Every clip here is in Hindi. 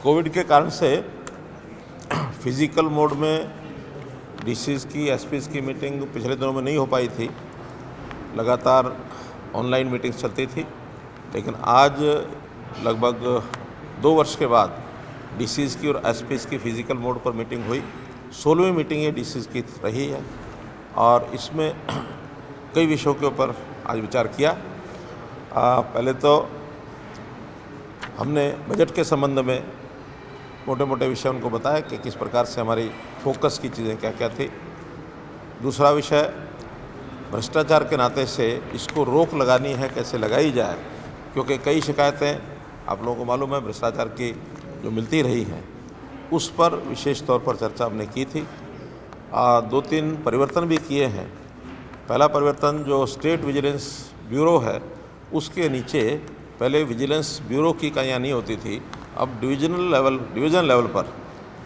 कोविड के कारण से फिज़िकल मोड में डीसीज़ की एसपीज़ की मीटिंग पिछले दिनों में नहीं हो पाई थी। लगातार ऑनलाइन मीटिंग्स चलती थी, लेकिन आज लगभग 2 वर्ष के बाद डीसीज़ की और एसपीज़ की फ़िज़िकल मोड पर मीटिंग हुई। 16वीं मीटिंग ये डीसीज़ की रही है और इसमें कई विषयों के ऊपर आज विचार किया। पहले तो हमने बजट के संबंध में मोटे मोटे विषय उनको बताया कि किस प्रकार से हमारी फोकस की चीज़ें क्या क्या थी। दूसरा विषय भ्रष्टाचार के नाते से इसको रोक लगानी है, कैसे लगाई जाए, क्योंकि कई शिकायतें आप लोगों को मालूम है भ्रष्टाचार की जो मिलती रही हैं, उस पर विशेष तौर पर चर्चा हमने की थी। 2-3 परिवर्तन भी किए हैं। पहला परिवर्तन जो स्टेट विजिलेंस ब्यूरो है, उसके नीचे पहले विजिलेंस ब्यूरो की इकाइयाँ नहीं होती थी, अब डिवीज़न लेवल पर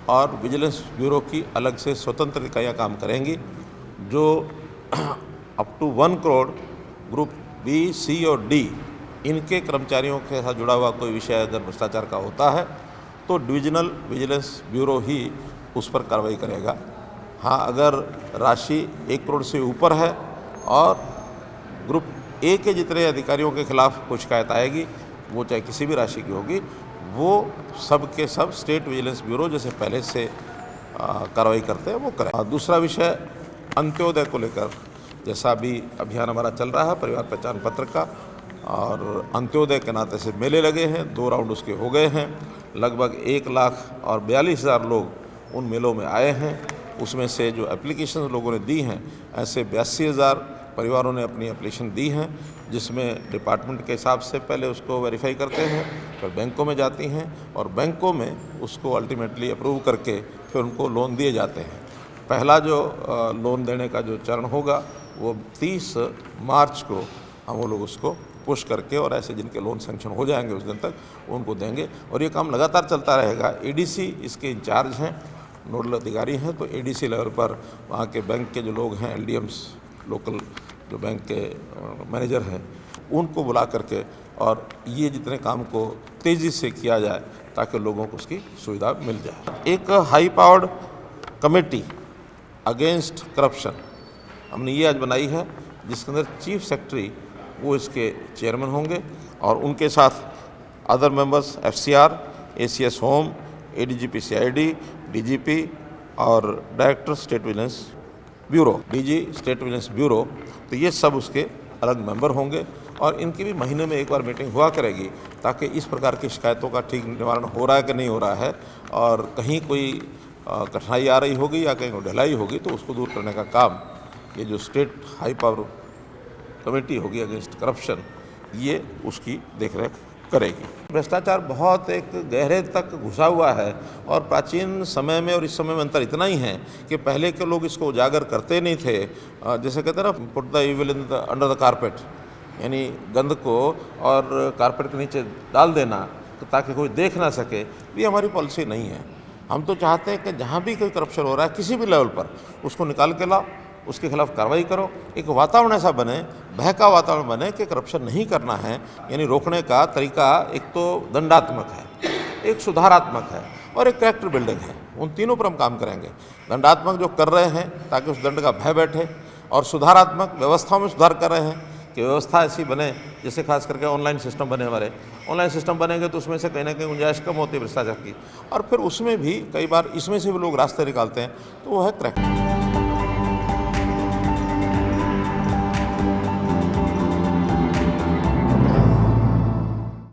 और विजिलेंस ब्यूरो की अलग से स्वतंत्र इकाइयाँ काम करेंगी, जो up to 1 crore group B, C और डी इनके कर्मचारियों के साथ जुड़ा हुआ कोई विषय अगर भ्रष्टाचार का होता है तो डिविजनल विजिलेंस ब्यूरो ही उस पर कार्रवाई करेगा। हाँ, अगर राशि 1 करोड़ से ऊपर है और ग्रुप ए के जितने अधिकारियों के खिलाफ कोई शिकायत आएगी, वो चाहे किसी भी राशि की होगी, वो सब के सब स्टेट विजिलेंस ब्यूरो जैसे पहले से कार्रवाई करते हैं वो करें। दूसरा विषय अंत्योदय को लेकर, जैसा अभी अभियान हमारा चल रहा है परिवार पहचान पत्र का, और अंत्योदय के नाते से मेले लगे हैं, 2 राउंड उसके हो गए हैं। लगभग 1,42,000 लोग उन मेलों में आए हैं। उसमें से जो एप्लीकेशन लोगों ने दी हैं, ऐसे 82,000 परिवारों ने अपनी एप्लीकेशन दी हैं, जिसमें डिपार्टमेंट के हिसाब से पहले उसको वेरीफाई करते हैं, फिर बैंकों में जाती हैं और बैंकों में उसको अल्टीमेटली अप्रूव करके फिर उनको लोन दिए जाते हैं। पहला जो लोन देने का जो चरण होगा वो 30 मार्च को हम वो लोग उसको पुश करके, और ऐसे जिनके लोन सैंक्शन हो जाएंगे उस दिन तक उनको देंगे, और ये काम लगातार चलता रहेगा। एडीसी इसके इंचार्ज हैं, नोडल अधिकारी हैं, तो एडीसी लेवल पर वहाँ के बैंक के जो लोग हैं, एलडीएम्स, लोकल जो बैंक के मैनेजर हैं, उनको बुला करके और ये जितने काम को तेज़ी से किया जाए ताकि लोगों को उसकी सुविधा मिल जाए। एक high powered committee against corruption हमने ये आज बनाई है, जिसके अंदर चीफ सेक्रेटरी वो इसके चेयरमैन होंगे और उनके साथ other members FCR, ACS home, ADGP CID, DGP और director state vigilance bureau, DG state vigilance bureau, तो ये सब उसके अलग मेंबर होंगे और इनकी भी महीने में एक बार मीटिंग हुआ करेगी, ताकि इस प्रकार की शिकायतों का ठीक निवारण हो रहा है कि नहीं हो रहा है, और कहीं कोई कठिनाई आ रही होगी या कहीं कोई ढिलाई होगी तो उसको दूर करने का काम ये जो स्टेट हाई पावर कमेटी होगी अगेंस्ट करप्शन, ये उसकी देखरेख करेगी। भ्रष्टाचार बहुत एक गहरे तक घुसा हुआ है और प्राचीन समय में और इस समय में अंतर इतना ही है कि पहले के लोग इसको उजागर करते नहीं थे। जैसे कहते हैं ना, put the evil in the under the carpet, यानी गंद को और कारपेट के नीचे डाल देना ताकि कोई देख ना सके, ये हमारी पॉलिसी नहीं है। हम तो चाहते हैं कि जहाँ भी कोई करप्शन हो रहा है किसी भी लेवल पर, उसको निकाल के लाओ, उसके खिलाफ कार्रवाई करो। एक वातावरण ऐसा बने, भय का वातावरण बने कि करप्शन नहीं करना है। यानी रोकने का तरीका एक तो दंडात्मक है, एक सुधारात्मक है और एक कैरेक्टर बिल्डिंग है। उन तीनों पर हम काम करेंगे। दंडात्मक जो कर रहे हैं ताकि उस दंड का भय बैठे, और सुधारात्मक व्यवस्थाओं में सुधार कर रहे हैं कि व्यवस्था ऐसी बने, जैसे खास करके ऑनलाइन सिस्टम बने, हमारे ऑनलाइन सिस्टम बनेंगे तो उसमें से कहीं ना कहीं गुंजाइश कम होती है भ्रष्टाचार की, और फिर उसमें भी कई बार इसमें से भी लोग रास्ते निकालते हैं, तो वो है क्रैक।